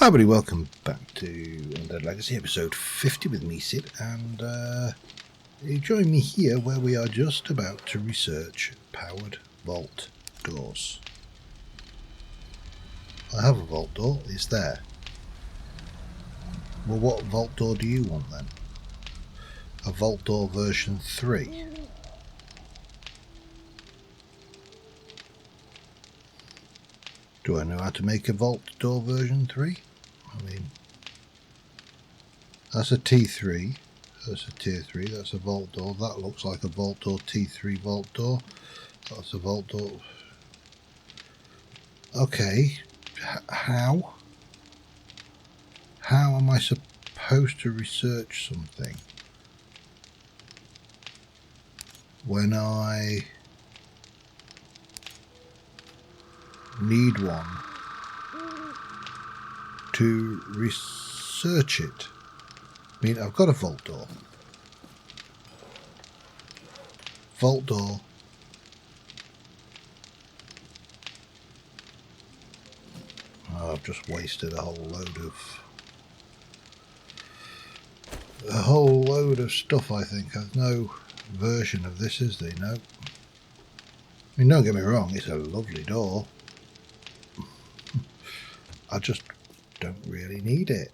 Hi everybody, welcome back to Undead Legacy episode 50 with me, Sid, and you join me here where we are just about to research powered vault doors. I have a vault door, it's there. Well, what vault door do you want then? A vault door version 3? Do I know how to make a vault door version 3? I mean, that's a T3. That's a tier 3, that's a vault door. That looks like a vault door T3 vault door. That's a vault door. Okay, how? How am I supposed to research something when I need one to research it? I mean, I've got a vault door. Vault door. Oh, I've just wasted a whole load of stuff, I think. There's no version of this, is there? No. I mean, don't get me wrong, it's a lovely door. I just don't really need it.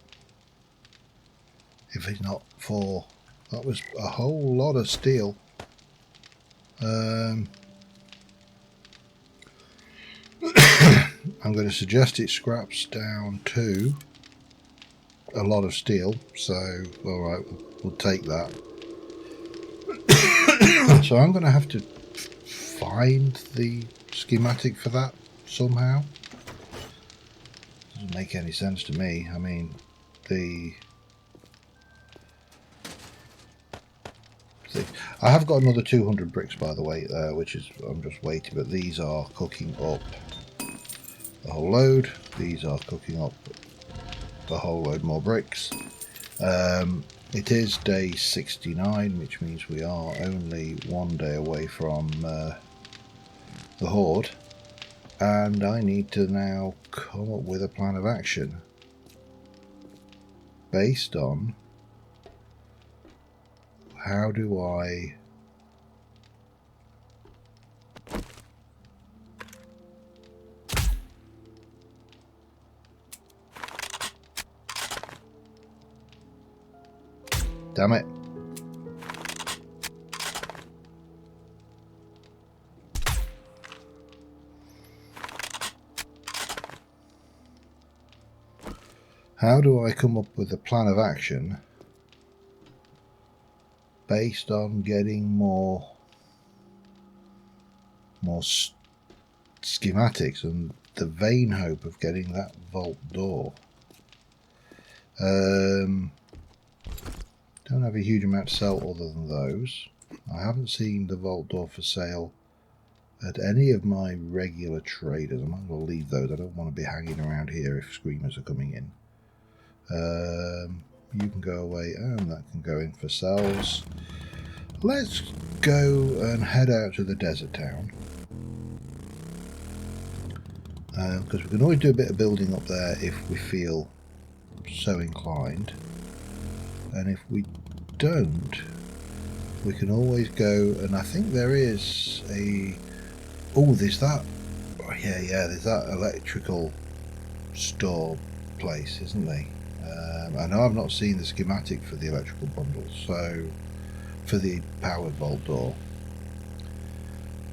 If it's not for... That was a whole lot of steel. I'm going to suggest it scraps down to a lot of steel, so alright, we'll take that. So I'm going to have to find the schematic for that somehow. Doesn't make any sense to me. I mean, I have got another 200 bricks, by the way, which is, I'm just waiting, but these are cooking up a whole load. These are cooking up a whole load more bricks. It is day 69, which means we are only one day away from the horde, and I need to now come up with a plan of action based on how do I damn it. How do I come up with a plan of action based on getting more schematics and the vain hope of getting that vault door? Don't have a huge amount to sell other than those. I haven't seen the vault door for sale at any of my regular traders. I might as well leave those. I don't want to be hanging around here if screamers are coming in. You can go away, and that can go in for cells. Let's go and head out to the desert town, because we can always do a bit of building up there if we feel so inclined, and if we don't, we can always go, and I think there is a... Oh, there's that... Yeah, there's that electrical store place, isn't there? I know I've not seen the schematic for the electrical bundle, so for the powered vault door.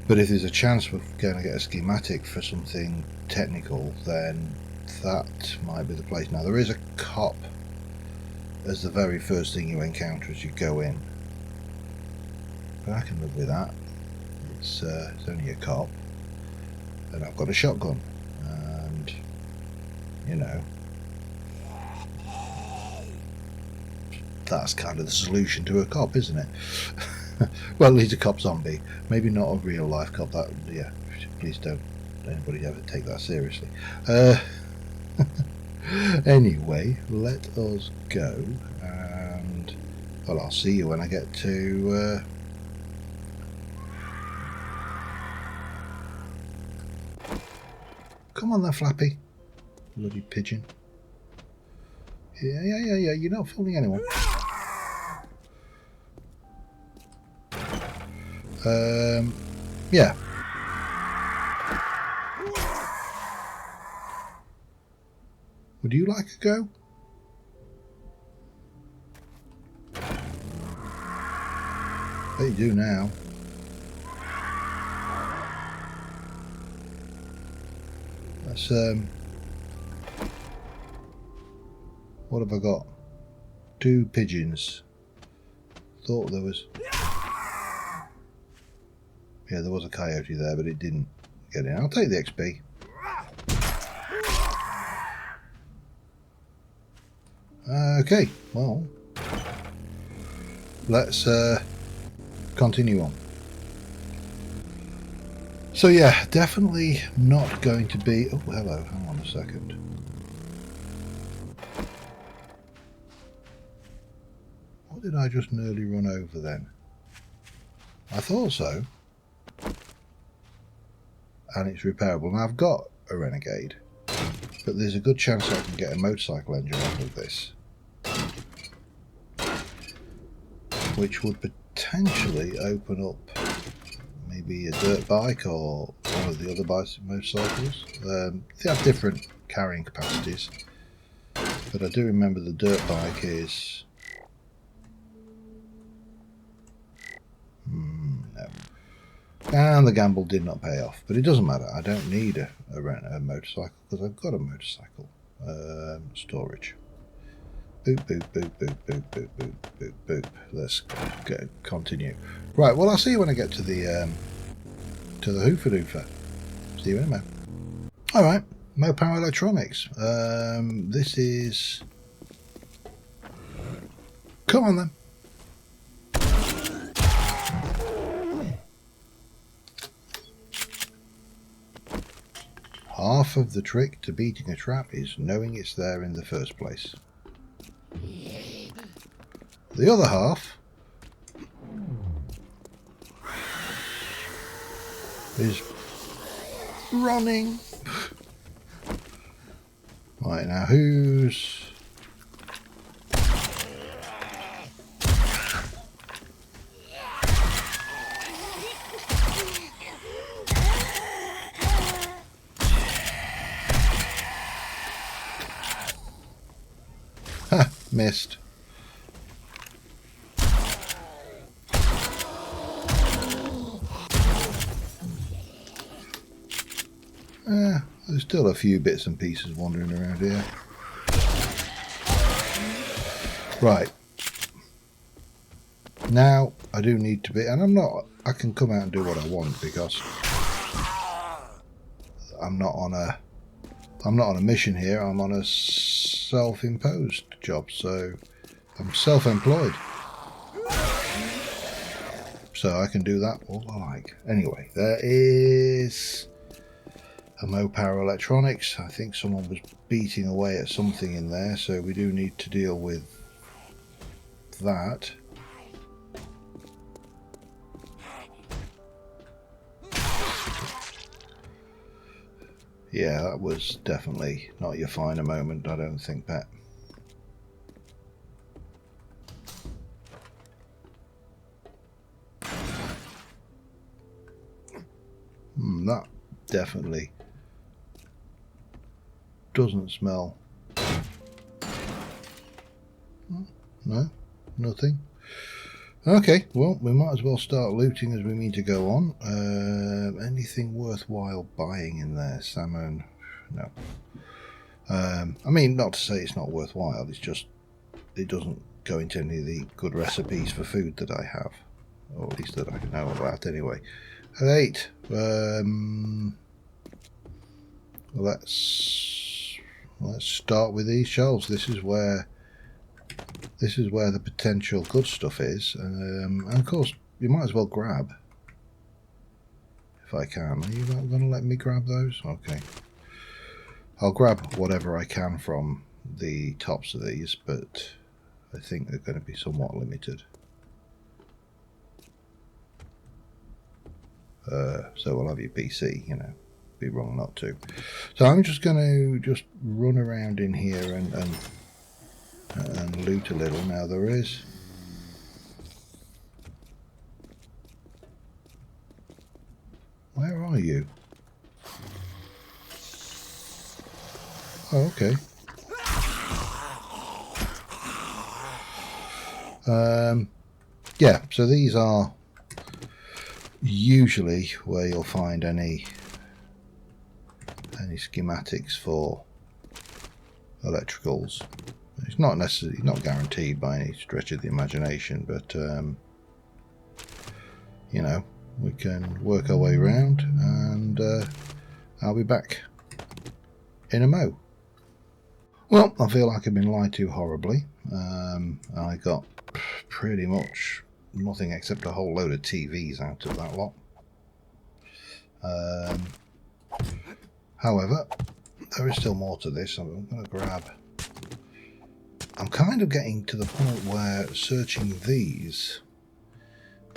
But if there's a chance we're going to get a schematic for something technical, then that might be the place. Now there is a cop as the very first thing you encounter as you go in, but I can live with that. It's only a cop, and I've got a shotgun, and you know, that's kind of the solution to a cop, isn't it? Well, he's a cop zombie, maybe not a real life cop. That, yeah, please don't anybody ever take that seriously. Anyway, let us go, and well, I'll see you when I get to come on there, Flappy, bloody pigeon. Yeah. You're not fooling anyone. Yeah. Would you like a go? Bet you do now. Let's what have I got? 2 pigeons. Thought there was... Yeah, there was a coyote there, but it didn't get in. I'll take the XP. Okay, well, let's continue on. So yeah, definitely not going to be... Oh, hello, hang on a second. What did I just nearly run over then? I thought so. And it's repairable. Now I've got a Renegade, but there's a good chance I can get a motorcycle engine off of this, which would potentially open up maybe a dirt bike or one of the other motorcycles. They have different carrying capacities, but I do remember the dirt bike is... no. And the gamble did not pay off, but it doesn't matter. I don't need a motorcycle because I've got a motorcycle. Storage. Boop, boop, boop, boop, boop, boop, boop, boop, boop. Let's continue. Right, well, I'll see you when I get to the Hoofa Doofa. See you in a minute. Alright, Mopar Electronics. This is... Come on then. Half of the trick to beating a trap is knowing it's there in the first place. The other half is running. Right, now who's... Ha! Missed. There's still a few bits and pieces wandering around here. Right. Now I do need to be, and I can come out and do what I want because I'm not on a mission here. I'm on a self-imposed job, so I'm self-employed. So I can do that all I like. Anyway, there is a Mopar Electronics. I think someone was beating away at something in there, so we do need to deal with that. Yeah, that was definitely not your finer moment, I don't think, Pet. That definitely doesn't smell. No, nothing. Okay, well, we might as well start looting as we mean to go on. Anything worthwhile buying in there? Salmon? No. I mean, not to say it's not worthwhile, it's just it doesn't go into any of the good recipes for food that I have, or at least that I know about anyway. At 8, let's start with these shelves. This is where the potential good stuff is, and of course you might as well grab if I can. Are you not going to let me grab those? Okay, I'll grab whatever I can from the tops of these, but I think they're going to be somewhat limited. So we'll have your PC, you know, be wrong not to. So I'm just going to run around in here and and loot a little. Now there is. Where are you? Oh, okay. Yeah, so these are usually where you'll find any schematics for electricals. It's not necessarily, not guaranteed by any stretch of the imagination, but you know, we can work our way around, and I'll be back in a mo. Well, I feel like I've been lied to horribly. I got pretty much nothing except a whole load of TVs out of that lot. However, there is still more to this. I'm going to grab. I'm kind of getting to the point where searching these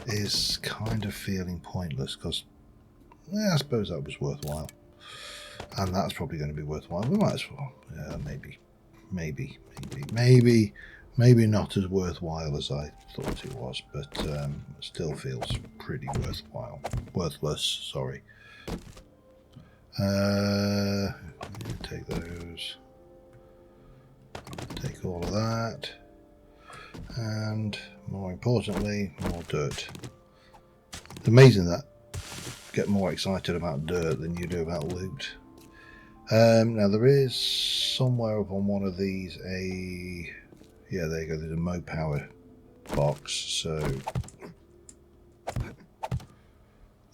is kind of feeling pointless, because I suppose that was worthwhile, and that's probably going to be worthwhile. We might as well, maybe not as worthwhile as I thought it was, but still feels pretty worthwhile. Worthless, sorry. Take those. Take all of that. And more importantly, more dirt. It's amazing that you get more excited about dirt than you do about loot. Now there is somewhere up on one of these yeah, there you go, there's a Mo Power box, so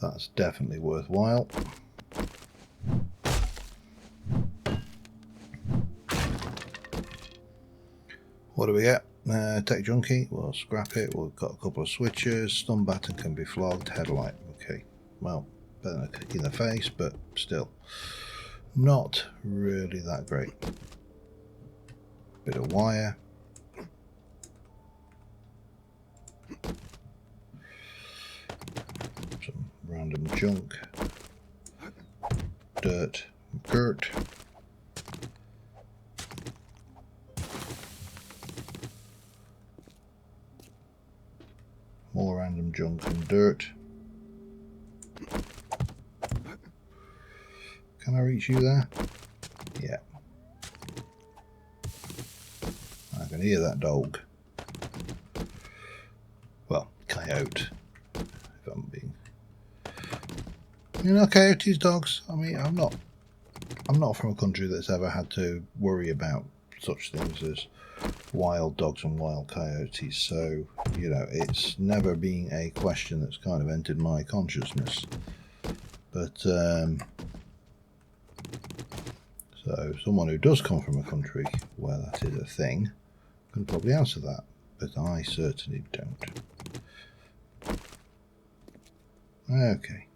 that's definitely worthwhile. What do we get? Tech Junkie, we'll scrap it. We've got a couple of switches. Stun baton can be flogged. Headlight, okay. Well, better than a kick in the face, but still not really that great. Bit of wire. Some random junk. Dirt. Dirt. More random junk and dirt. Can I reach you there? Yeah. I can hear that dog. Well, coyote. If I'm being, you know, coyotes, dogs. I mean, I'm not from a country that's ever had to worry about such things as wild dogs and wild coyotes, so you know, it's never been a question that's kind of entered my consciousness. But so someone who does come from a country where that is a thing can probably answer that, but I certainly don't. Okay.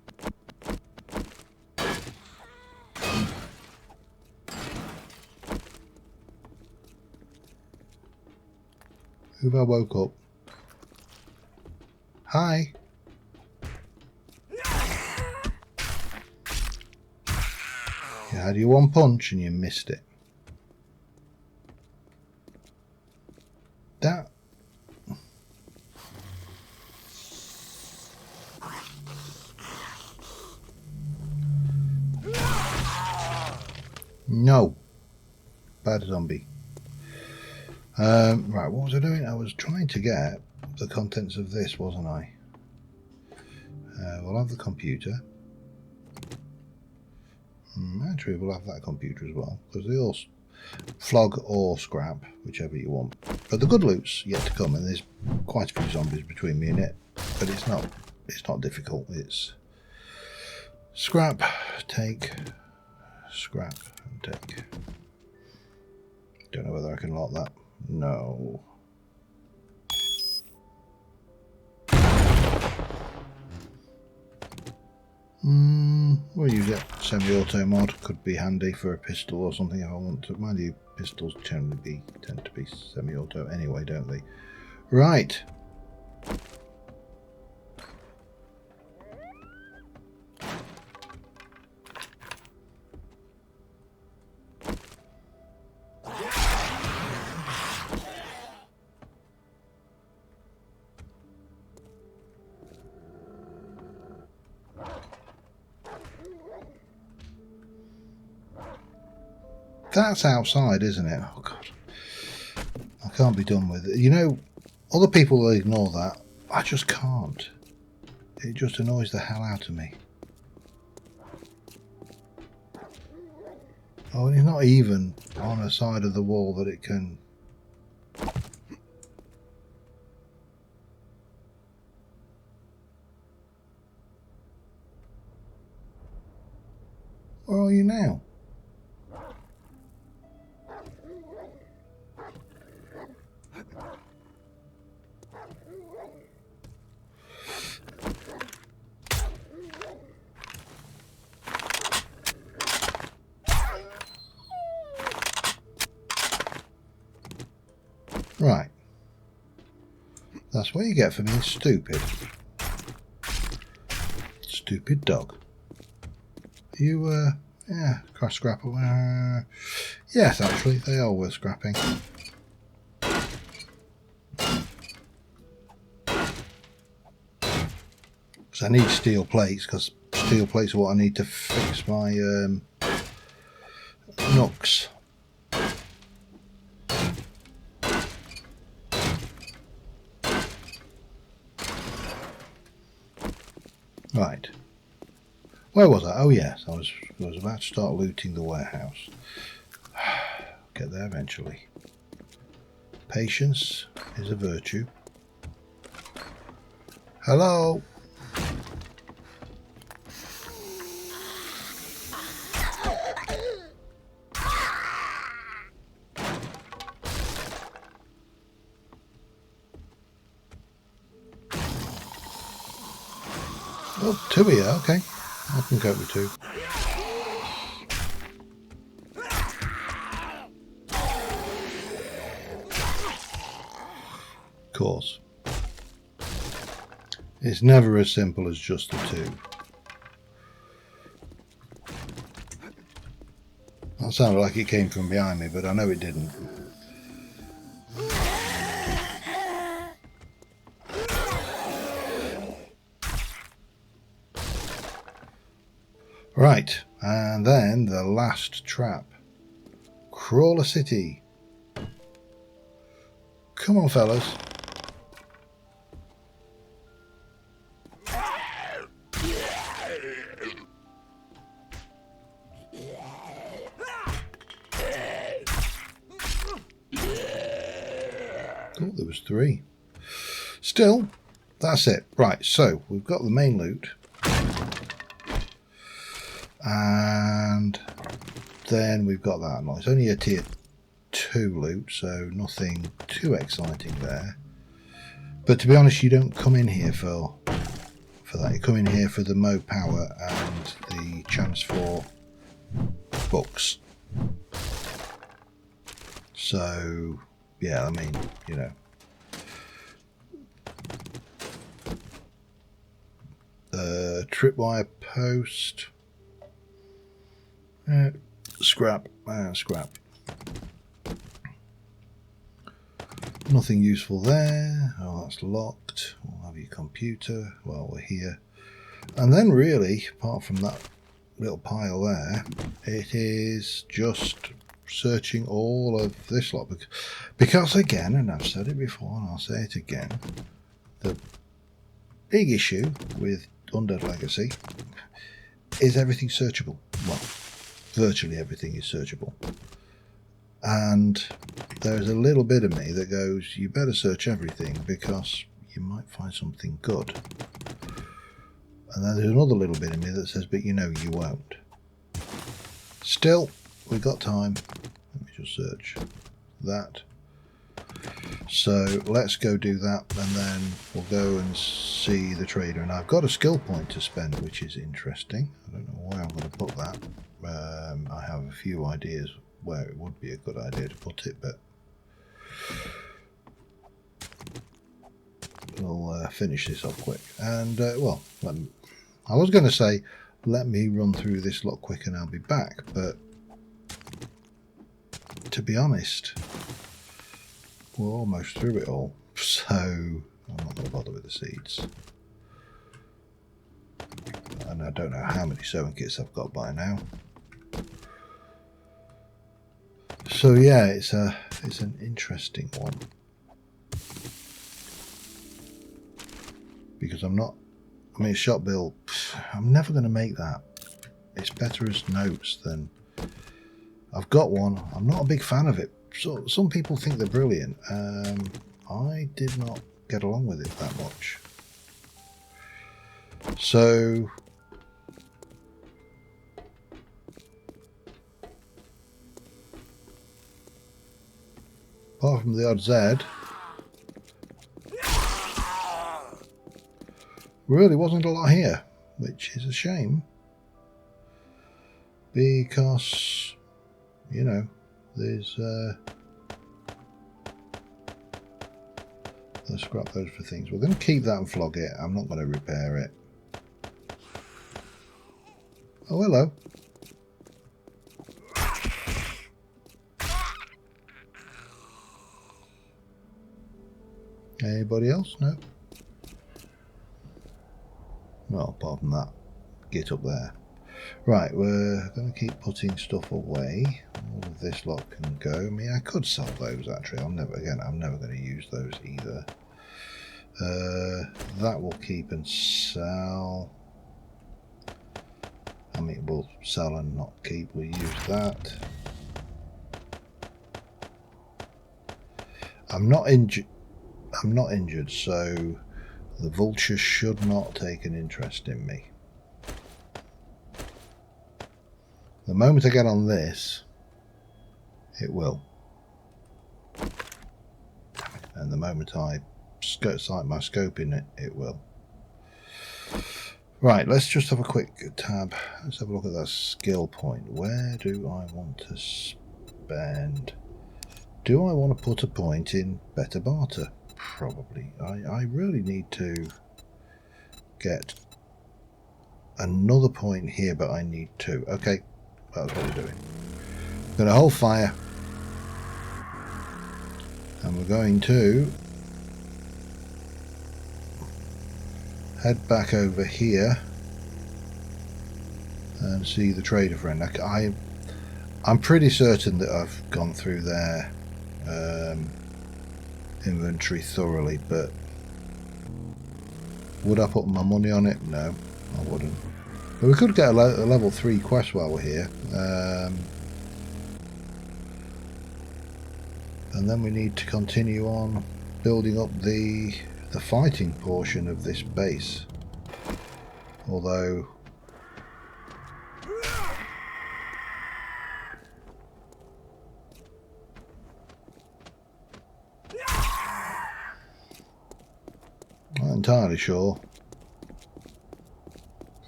Who have I woke up? Hi. You had your one punch and you missed it. That. No. Bad zombie. Right, what was I doing? I was trying to get the contents of this, wasn't I? We'll have the computer. Actually, we'll have that computer as well, because they all flog or scrap, whichever you want. But the good loot's yet to come, and there's quite a few zombies between me and it. But it's not difficult. It's scrap, take, scrap, and take. Don't know whether I can lock that. No. Well, you get semi-auto mod, could be handy for a pistol or something if I want to. Mind you, pistols generally tend to be semi-auto anyway, don't they? Right. That's outside, isn't it? Oh, God. I can't be done with it. You know, other people will ignore that. I just can't. It just annoys the hell out of me. Oh, and it's not even on a side of the wall that it can... Where are you now? Right. That's what you get for being stupid. Stupid dog. You, yeah, crash scrapple. Yes, actually, they are worth scrapping. Because I need steel plates, because steel plates are what I need to fix my nooks. Right. Where was I? Oh yes, I was about to start looting the warehouse. Get there eventually. Patience is a virtue. Hello. Oh, two here, okay. I can cope with two. Of course. It's never as simple as just the two. That sounded like it came from behind me, but I know it didn't. Right, and then the last trap. Crawler City. Come on, fellas. Thought there was three. Still, that's it. Right, so we've got the main loot. And then we've got that. It's only a tier 2 loot, so nothing too exciting there. But to be honest, you don't come in here for that. You come in here for the Mo power and the chance for books. So yeah, I mean, you know, tripwire post, scrap, scrap. Nothing useful there. Oh, that's locked. We'll have your computer while we're here. And then really, apart from that little pile there, it is just searching all of this lot. Because again, and I've said it before and I'll say it again, the big issue with Undead Legacy is everything searchable. Well, virtually everything is searchable. And there's a little bit of me that goes, you better search everything because you might find something good. And then there's another little bit of me that says, but you know you won't. Still, we've got time. Let me just search that. So let's go do that, and then we'll go and see the trader. And I've got a skill point to spend, which is interesting. I don't know where I'm going to put that. I have a few ideas where it would be a good idea to put it, but we'll finish this off quick. And well, I was going to say let me run through this lot quick and I'll be back, but to be honest, we're almost through it all, so I'm not going to bother with the seeds. And I don't know how many sewing kits I've got by now. So yeah, it's an interesting one because I mean, shop build. I'm never going to make that. It's better as notes than. I've got one. I'm not a big fan of it. So some people think they're brilliant. I did not get along with it that much. So apart from the odd Z, really wasn't a lot here, which is a shame because, you know, there's let's scrap those for things. We're going to keep that and flog it. I'm not going to repair it. Oh, hello. Anybody else? No. Well, apart from that, get up there. Right, we're going to keep putting stuff away. All of this lot can go. I mean, I could sell those actually. I'm never going to use those either. That will keep and sell. I mean, we'll sell and not keep. We'll use that. I'm not injured, so the vulture should not take an interest in me. The moment I get on this, it will. And the moment I sight my scope in it, it will. Right, let's just have a quick tab. Let's have a look at that skill point. Where do I want to spend? Do I want to put a point in better barter? Probably. I really need to get another point here, but I need two. Okay, that's what we're doing. We're going to hold fire. And we're going to head back over here and see the trader friend. I'm pretty certain that I've gone through their inventory thoroughly, but would I put my money on it? No, I wouldn't. But we could get a level 3 quest while we're here. And then we need to continue on building up the fighting portion of this base. Although I'm not entirely sure.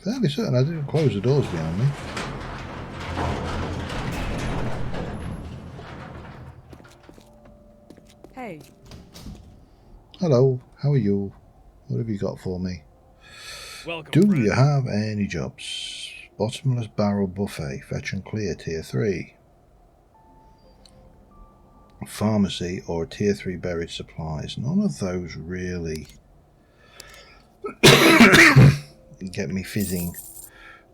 Fairly certain I didn't close the doors behind me. Hey. Hello, how are you? What have you got for me? Welcome, Do friend. you have any jobs? Bottomless barrel buffet, fetch and clear, tier 3. Pharmacy or tier 3 buried supplies. None of those really get me fizzing.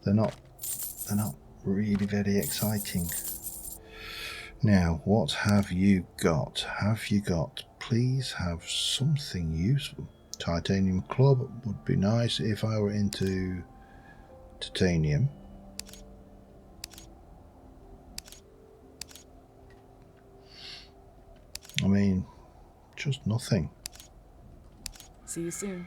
They're not really very exciting. Now, what have you got? Please have something useful. Titanium club would be nice if I were into titanium. I mean, just nothing. See you soon.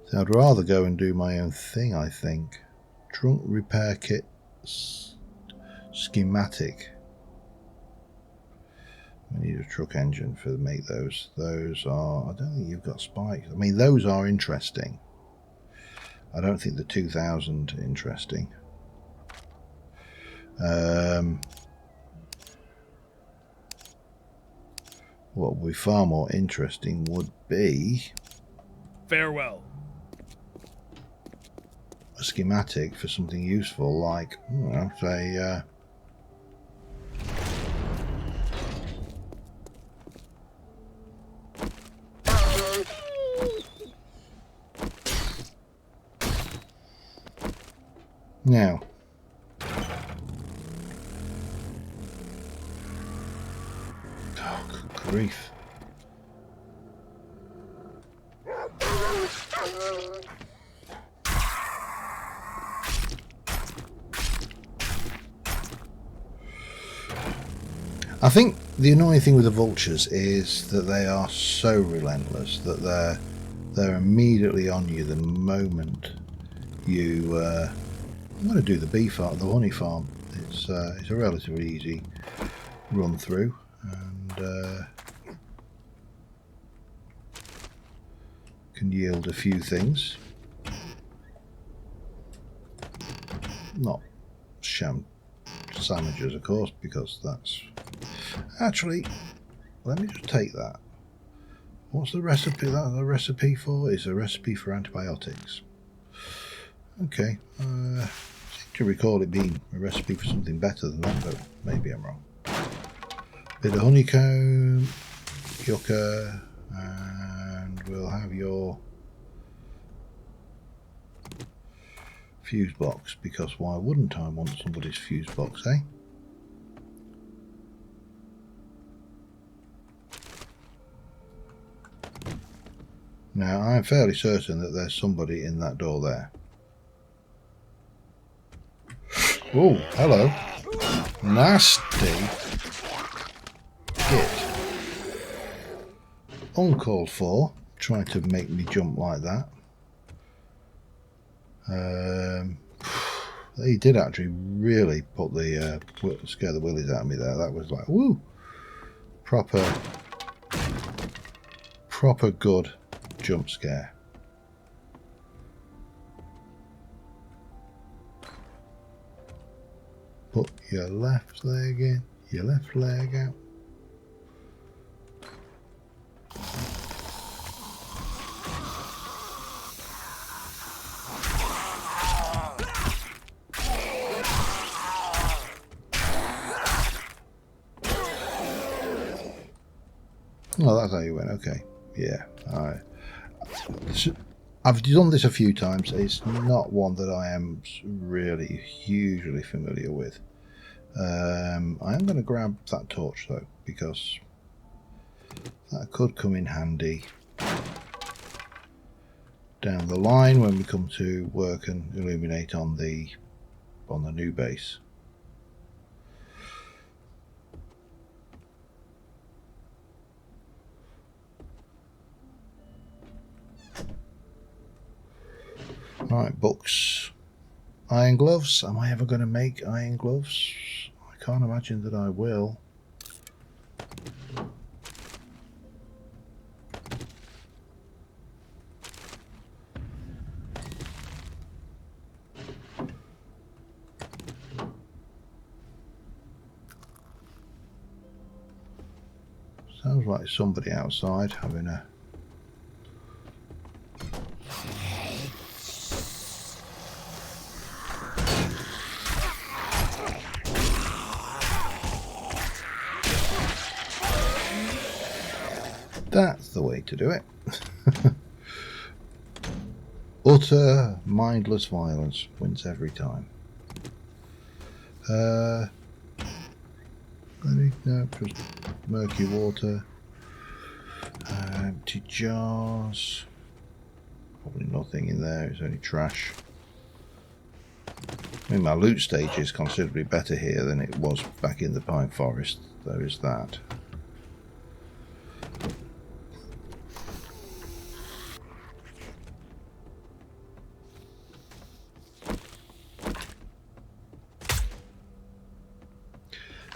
So I'd rather go and do my own thing, I think. Trunk repair kit schematic. I need a truck engine to make those. Those are, I don't think you've got spikes. I mean, those are interesting. I don't think the 2000 interesting. What would be far more interesting would be Farewell. a schematic for something useful, like, I don't know, say, Now, oh, good grief. I think the annoying thing with the vultures is that they are so relentless that they're immediately on you the moment you want to do the bee farm, the honey farm. It's a relatively easy run through, and can yield a few things. Not sham sandwiches, of course, because that's actually. Let me just take that. What's the recipe? That the recipe for? Is a recipe for antibiotics. Okay. I seem to recall it being a recipe for something better than that, but maybe I'm wrong. Bit of honeycomb, yucca, and we'll have your fuse box, because why wouldn't I want somebody's fuse box, eh? Now, I'm fairly certain that there's somebody in that door there. Oh, hello. Nasty. Git. Uncalled for, trying to make me jump like that. He did actually really put the scare the willies out of me there. That was like, woo, proper good jump scare. Put your left leg in, your left leg out. Oh, that's how you went. Okay, yeah. All right. I've done this a few times. It's not one that I am really hugely familiar with. I am going to grab that torch though, because that could come in handy down the line when we come to work and illuminate on the new base. Right, books. Iron gloves. Am I ever going to make iron gloves? I can't imagine that I will. Sounds like somebody outside having a... That's the way to do it. Utter mindless violence wins every time. No, just murky water. Empty jars. Probably nothing in there, it's only trash. I mean, my loot stage is considerably better here than it was back in the pine forest. There is that.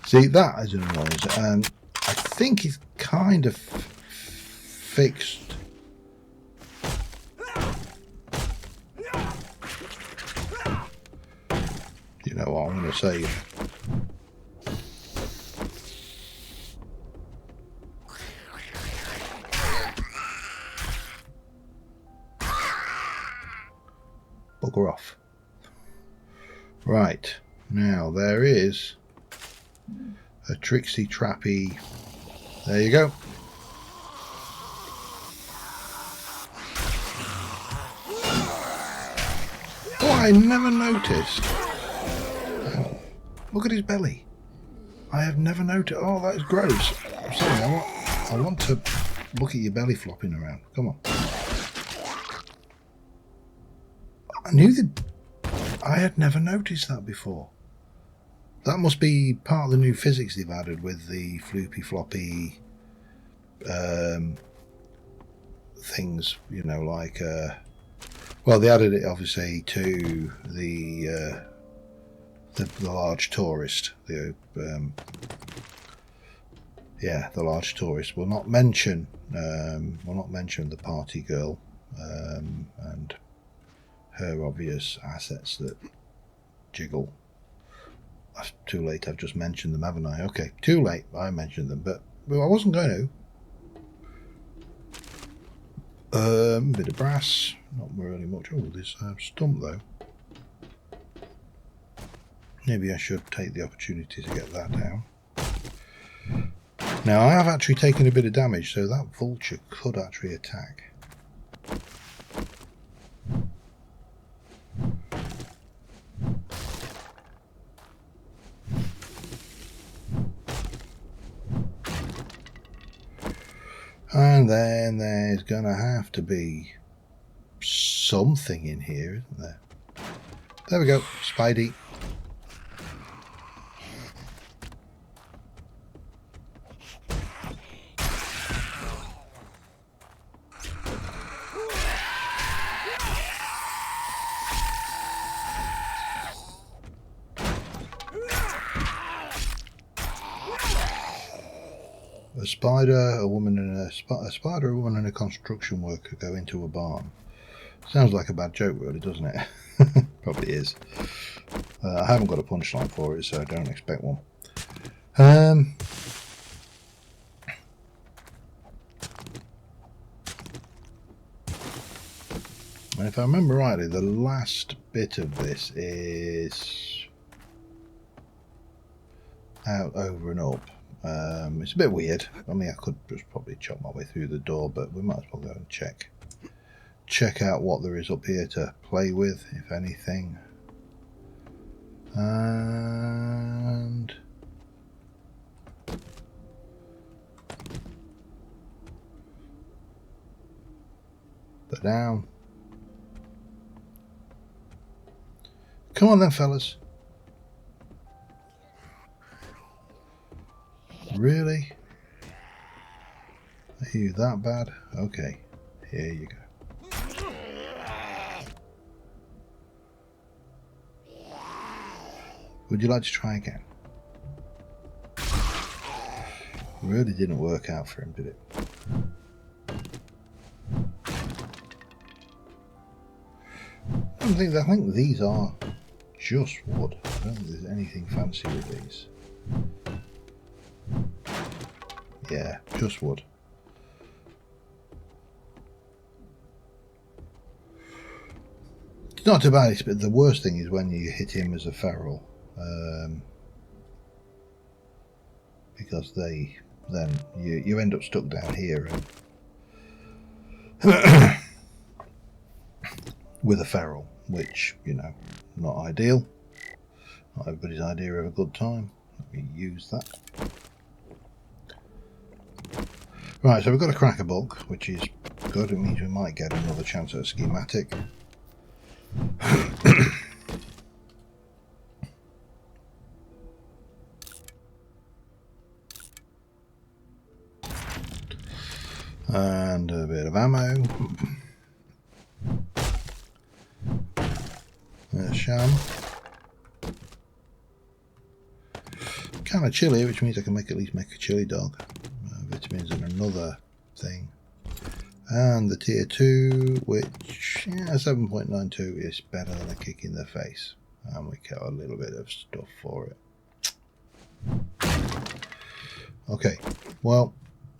See, that is an annoyance, and I think it's kind of fixed. You know what I'm going to say. Bugger off. Right, now there is a tricksy trappy. There you go. Oh, I never noticed. Oh, look at his belly. I have never noticed. Oh, that is gross. I'm sorry, I want to look at your belly flopping around. Come on. I knew that. I had never noticed that before. That must be part of the new physics they've added with the floopy floppy things, you know, like well, they added it obviously to the large tourist. Yeah, the large tourist. Will not mention the party girl and her obvious assets that jiggle. Too late, I've just mentioned them, haven't I? Okay, too late, I mentioned them, but I wasn't going to. Bit of brass, not really much. Oh, this stump though. Maybe I should take the opportunity to get that down. Now, I have actually taken a bit of damage, so that vulture could actually attack. And then there's going to have to be something in here, isn't there? There we go, Spidey. A spider, a woman, and a spider, a woman, and a construction worker go into a barn. Sounds like a bad joke, really, doesn't it? Probably is. I haven't got a punchline for it, so I don't expect one. And if I remember rightly, the last bit of this is out, over, and up. It's a bit weird. I mean, I could just probably chop my way through the door, but we might as well go and check out what there is up here to play with, if anything. And put down. Come on then, fellas. Really? Are you that bad? Okay, here you go. Would you like to try again? Really didn't work out for him, did it? I think these are just wood. I don't think there's anything fancy with these. Yeah, just wood. It's not too bad, but the worst thing is when you hit him as a feral. Because then you end up stuck down here and with a feral, which, you know, not ideal. Not everybody's idea of a good time. Let me use that. Right, so we've got a cracker bulk, which is good. It means we might get another chance at a schematic. And a bit of ammo. A sham. Kind of chilly, which means I can at least make a chili dog. Vitamins and another thing. And the tier 2, which, yeah, 7.92 is better than a kick in the face. And we got a little bit of stuff for it. Okay, well,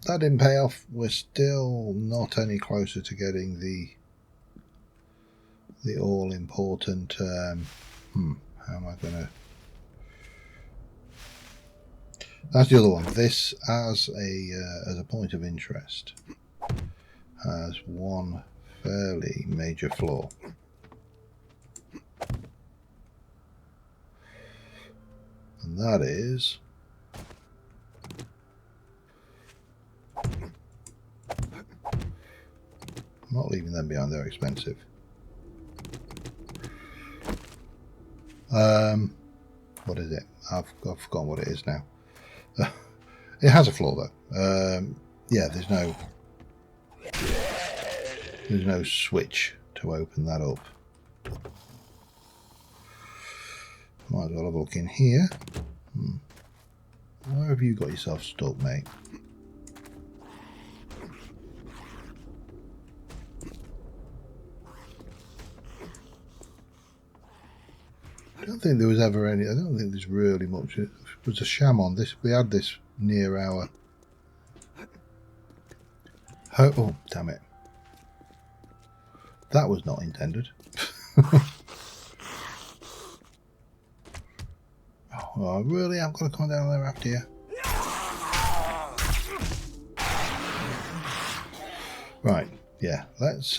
that didn't pay off. We're still not any closer to getting the all-important, how am I going to... That's the other one. This, as a point of interest, has one fairly major flaw. And that is... I'm not leaving them behind, they're expensive. What is it? I've forgotten what it is now. It has a floor though. Yeah, there's no switch to open that up. Might as well have a look in here. Where have you got yourself stuck, mate? I don't think there was ever any. I don't think there's really much. It was a sham on this. We had this near our. Oh, damn it! That was not intended. Oh, really? I've got to come down there after you. Right. Yeah. Let's.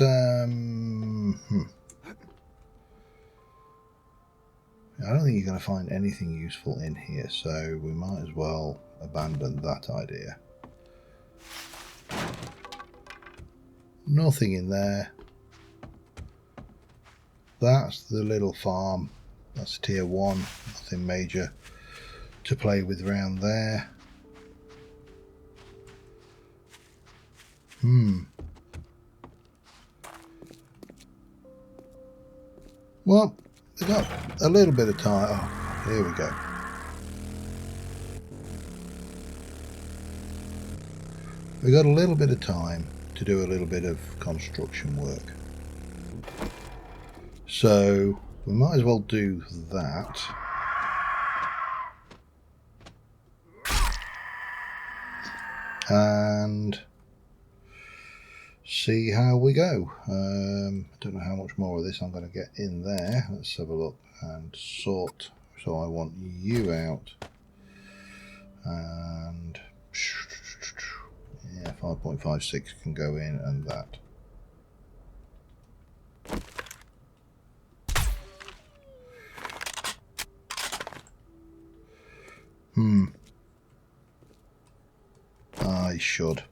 I don't think you're going to find anything useful in here, so we might as well abandon that idea. Nothing in there. That's the little farm. That's tier 1. Nothing major to play with around there. Well, we got a little bit of time. Oh, here we go. We got a little bit of time to do a little bit of construction work. So we might as well do that. And see how we go. I don't know how much more of this I'm going to get in there. Let's have a look and sort. So I want you out. And yeah, 5.56 can go in, and that. I should.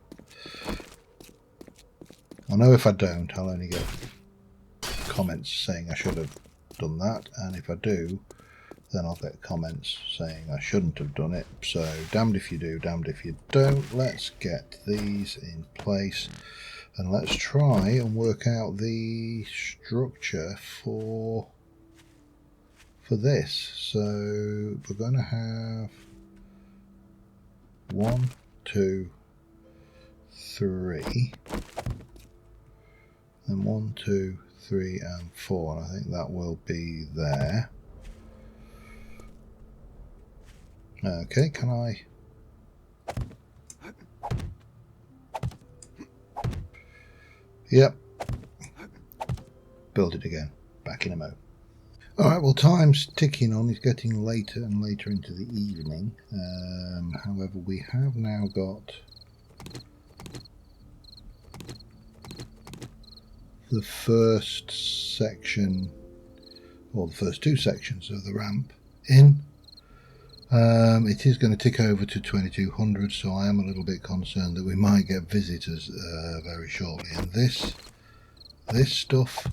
I know if I don't, I'll only get comments saying I should have done that, and if I do, then I'll get comments saying I shouldn't have done it. So damned if you do, damned if you don't. Let's get these in place and let's try and work out the structure for this. So we're going to have 1, 2, 3, then 1, 2, 3 and 4, and I think that will be there. Okay, can I? Yep. Build it again. Back in a mo. Alright, well, time's ticking on. It's getting later and later into the evening. However, we have now got the first section, or the first 2 sections of the ramp in. It is going to tick over to 2200, so I am a little bit concerned that we might get visitors very shortly. And this stuff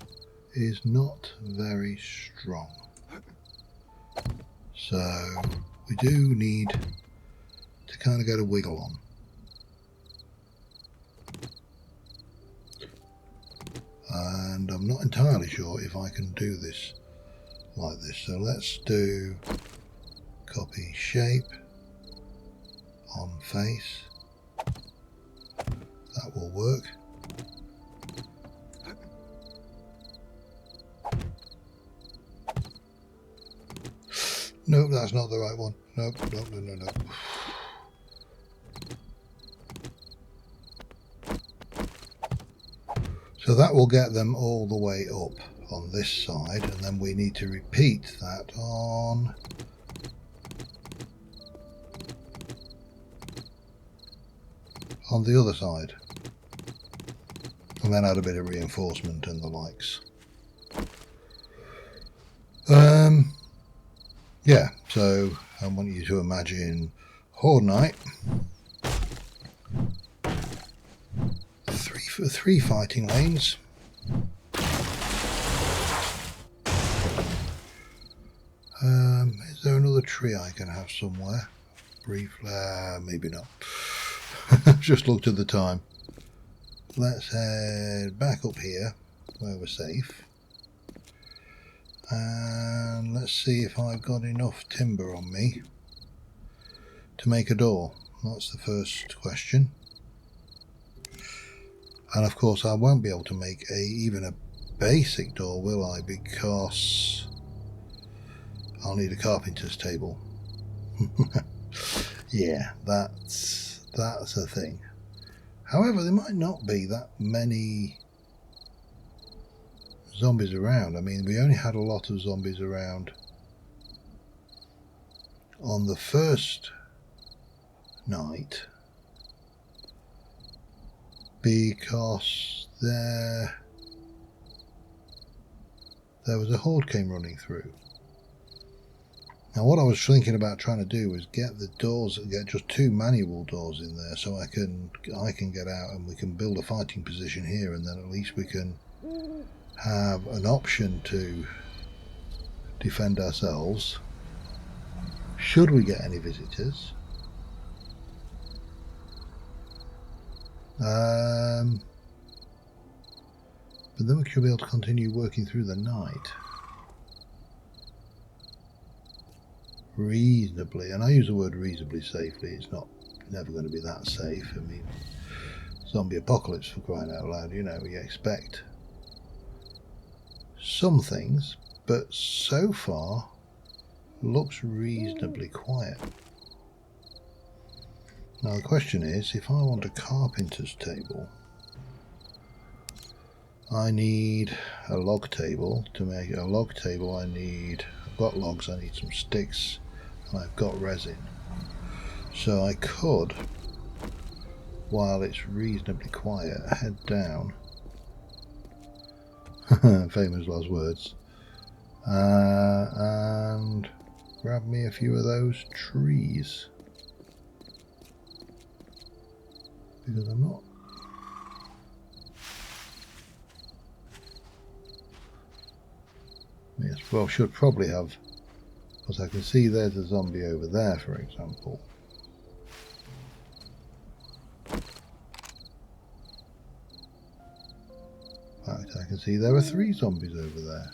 is not very strong, so we do need to kind of get a wiggle on. And I'm not entirely sure if I can do this like this, so let's do copy shape on face. That will work. Nope, that's not the right one. Nope, no. So that will get them all the way up on this side, and then we need to repeat that on the other side, and then add a bit of reinforcement and the likes. Yeah, so I want you to imagine Horde Night. Three fighting lanes. Is there another tree I can have somewhere? Briefly, maybe not. Just looked at the time. Let's head back up here where we're safe. And let's see if I've got enough timber on me to make a door. That's the first question. And of course I won't be able to make even a basic door, will I? Because I'll need a carpenter's table. Yeah, that's a thing. However, there might not be that many zombies around. I mean, we only had a lot of zombies around on the first night because there was a horde came running through. Now what I was thinking about trying to do was get the doors, get just 2 manual doors in there so I can get out and we can build a fighting position here, and then at least we can have an option to defend ourselves should we get any visitors. But then we should be able to continue working through the night reasonably, and I use the word reasonably safely. It's never going to be that safe. I mean, zombie apocalypse, for crying out loud, you know, you expect some things, but so far looks reasonably quiet. Now the question is, if I want a carpenter's table, I need a log table. To make a log table I've got logs, I need some sticks, and I've got resin. So I could, while it's reasonably quiet, head down, famous last words, and grab me a few of those trees. Because I'm not... Yes, well, should probably have, because I can see there's a zombie over there, for example. In fact, I can see there are 3 zombies over there.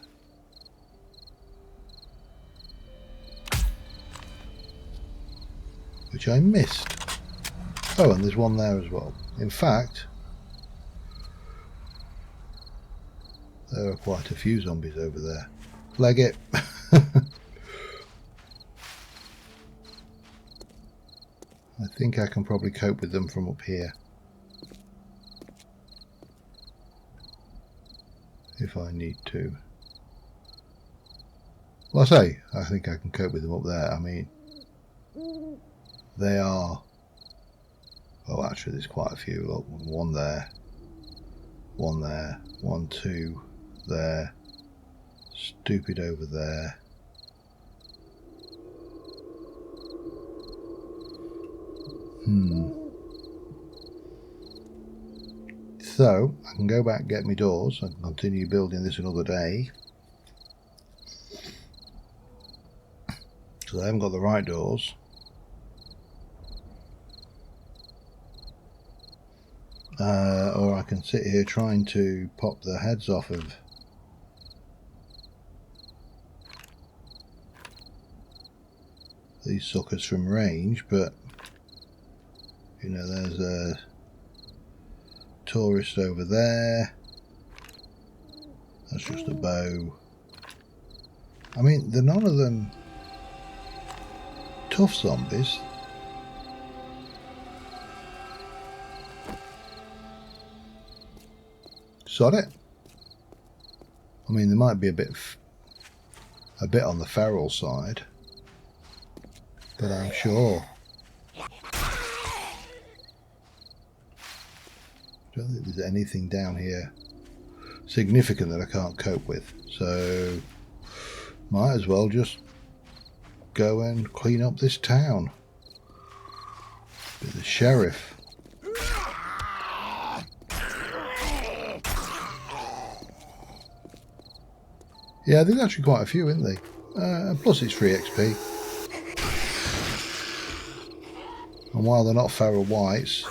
Which I missed. Oh, and there's one there as well. In fact, there are quite a few zombies over there. Leg it. I think I can probably cope with them from up here. If I need to. Well, I think I can cope with them up there. I mean, they are... Well, actually, there's quite a few. Look, one there, 1, 2 there, stupid over there. So I can go back and get my doors. I can continue building this another day, because I haven't got the right doors. Or I can sit here trying to pop the heads off of these suckers from range, but you know, there's a tourist over there. That's just a bow. I mean, they're none of them tough zombies. Sod it. I mean, they might be a bit on the feral side, but I'm sure. I don't think there's anything down here significant that I can't cope with, so might as well just go and clean up this town. Be the sheriff. Yeah, there's actually quite a few, isn't there? Plus it's free XP. And while they're not feral whites,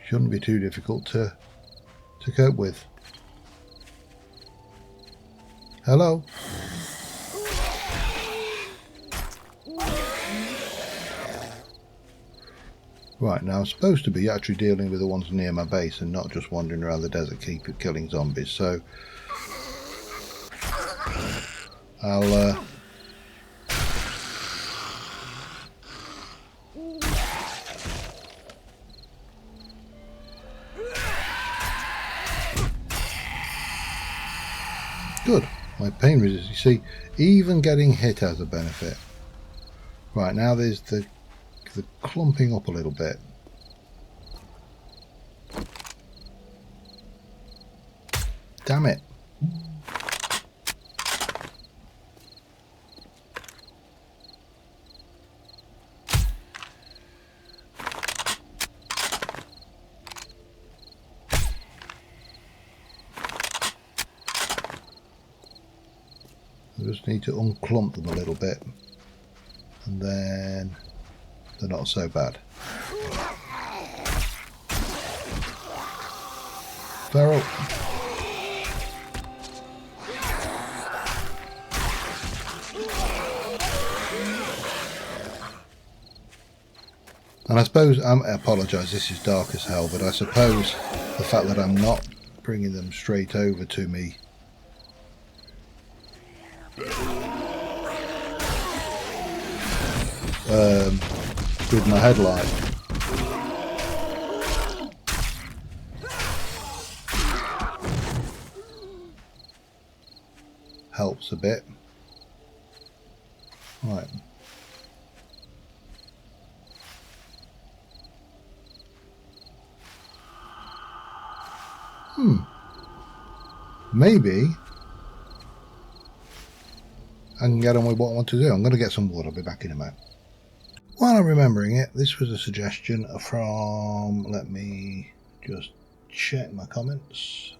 shouldn't be too difficult to cope with. Hello? Right, now I'm supposed to be actually dealing with the ones near my base and not just wandering around the desert killing zombies, so I'll good. My pain resist. You see, even getting hit has a benefit. Right, now there's the clumping up a little bit. Damn it. I just need to unclump them a little bit, and then they're not so bad. Feral. And I suppose, I apologise, this is dark as hell, but I suppose the fact that I'm not bringing them straight over to me with my headlight helps a bit. Right. Maybe I can get on with what I want to do. I'm going to get some wood. I'll be back in a moment. While I'm remembering it, this was a suggestion from, let me just check my comments.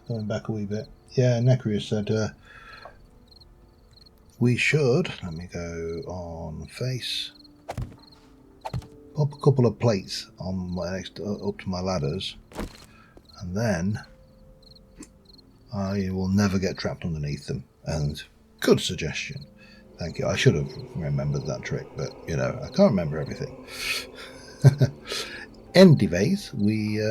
Going back a wee bit. Yeah, Necreus said we should, let me go on face, pop a couple of plates on my next up to my ladders, and then I will never get trapped underneath them. And good suggestion, thank you. I should have remembered that trick, but you know, I can't remember everything. Anyways, we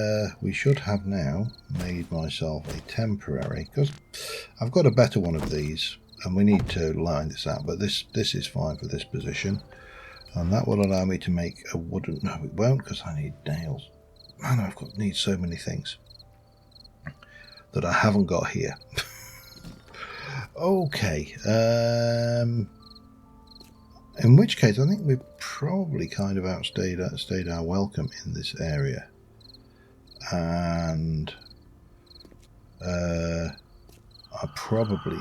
should have now made myself a temporary, because I've got a better one of these, and we need to line this out, but this is fine for this position, and that will allow me to make a wooden. No, it won't, because I need nails. Man, need so many things that I haven't got here. Okay, in which case I think we probably kind of outstayed our welcome in this area, and I probably,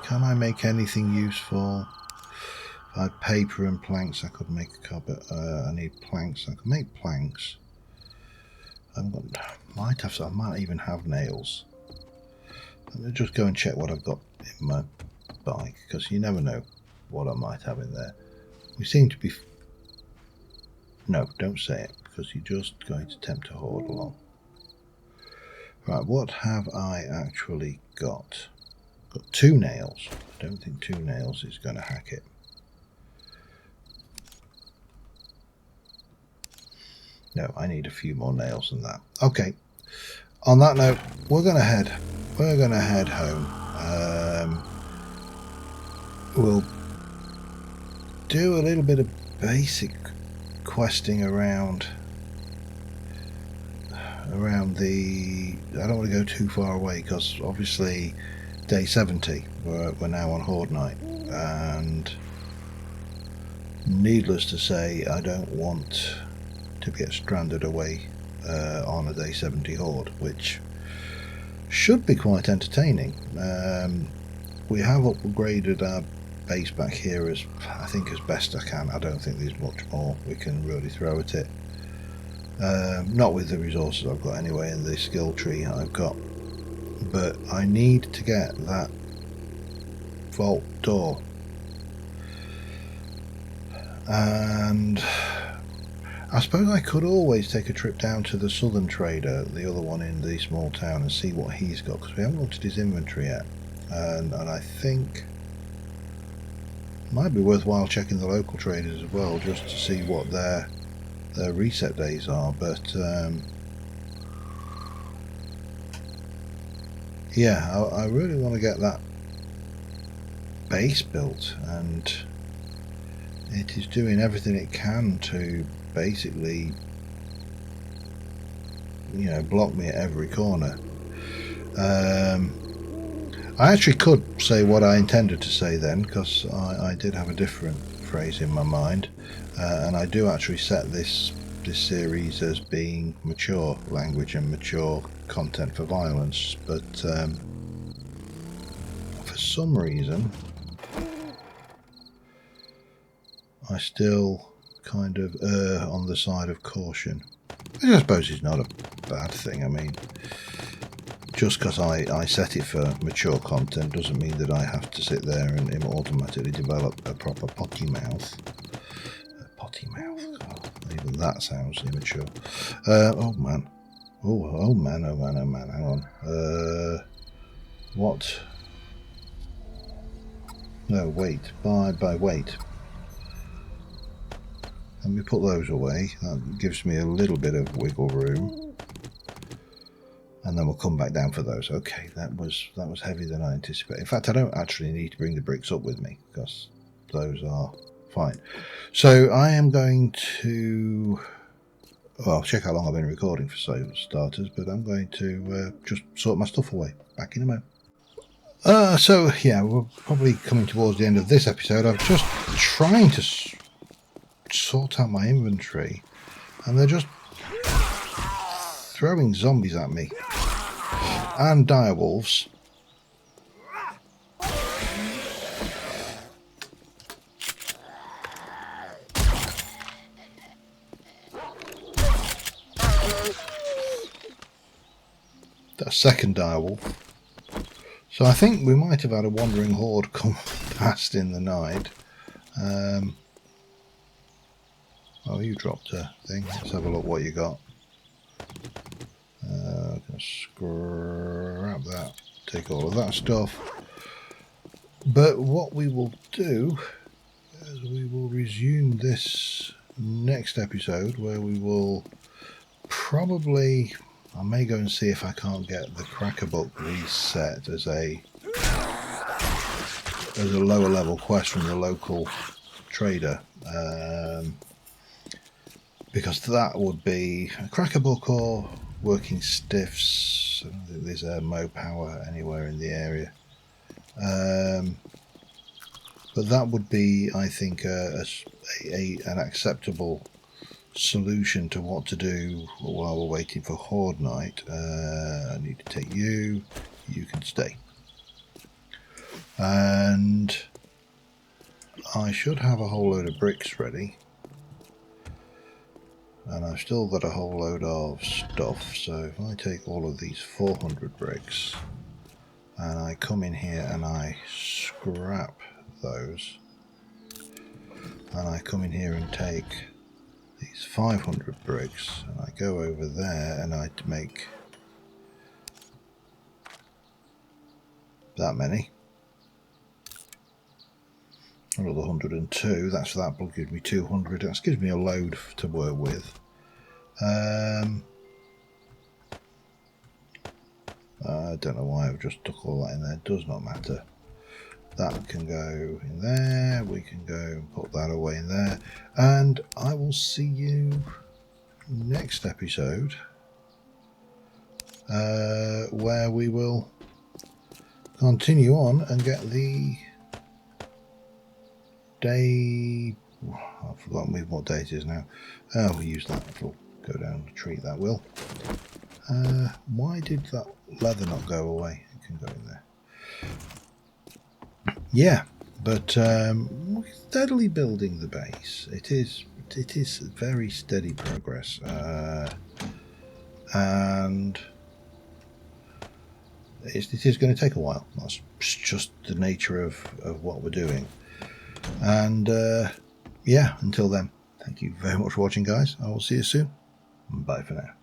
can I make anything useful? If I had paper and planks, I could make a carpet. I need planks. I could make planks. I might even have nails. Let me just go and check what I've got in my bike, because you never know what I might have in there. We seem to be... No, don't say it, because you're just going to tempt a horde along. Right, what have I actually got? Got 2 nails. I don't think 2 nails is going to hack it. No, I need a few more nails than that. Okay. On that note, we're going to head home. We'll do a little bit of basic questing around the... I don't want to go too far away, because obviously day 70 we're now on Horde Night, and needless to say, I don't want to get stranded away on a day 70 horde, which should be quite entertaining. We have upgraded our base back here as I think as best I can. I don't think there's much more we can really throw at it. Not with the resources I've got anyway and the skill tree I've got. But I need to get that vault door. And I suppose I could always take a trip down to the southern trader, the other one in the small town, and see what he's got, because we haven't looked at his inventory yet. And I think it might be worthwhile checking the local traders as well, just to see what their reset days are. But yeah, I really want to get that base built, and it is doing everything it can to basically, you know, block me at every corner. I actually could say what I intended to say then, because I did have a different phrase in my mind, and I do actually set this series as being mature language and mature content for violence, but for some reason I still kind of err on the side of caution, which I suppose is not a bad thing. I mean, just because I set it for mature content doesn't mean that I have to sit there and automatically develop a proper potty mouth. Potty mouth. Oh, even that sounds immature. Oh man. Oh man. Hang on. What? No, wait. Wait. Let me put those away. That gives me a little bit of wiggle room. And then we'll come back down for those. Okay, that was heavier than I anticipated. In fact, I don't actually need to bring the bricks up with me, because those are fine. So I am going to, well, check how long I've been recording for starters, but I'm going to just sort my stuff away. Back in a moment. So yeah, we're probably coming towards the end of this episode. I'm just trying to sort out my inventory, and they're just throwing zombies at me. And direwolves. That second direwolf. So I think we might have had a wandering horde come past in the night. Oh, you dropped a thing. Let's have a look what you got. Gonna scrap that, take all of that stuff. But what we will do is we will resume this next episode, where we will probably, I may go and see if I can't get the Cracker Book reset as a lower level quest from the local trader. Because that would be a Cracker Book or working stiffs. I don't think there's a Mo Power anywhere in the area. But that would be, I think, an acceptable solution to what to do while we're waiting for Horde Night. I need to take you. You can stay. And I should have a whole load of bricks ready. And I've still got a whole load of stuff, so if I take all of these 400 bricks and I come in here and I scrap those, and I come in here and take these 500 bricks and I go over there and I make that many, another 102, that's that will give me 200, that gives me a load to work with. I don't know why I've just stuck all that in there, it does not matter. That can go in there, we can go and put that away in there, and I will see you next episode, where we will continue on and get the day I've forgotten what day it is now. Oh, we'll use that. It'll go down the tree, that will. Why did that leather not go away? It can go in there. Yeah, but we're steadily building the base. It is very steady progress, and it is going to take a while. That's just the nature of what we're doing. And yeah, until then, thank you very much for watching, guys. I will see you soon. Bye for now.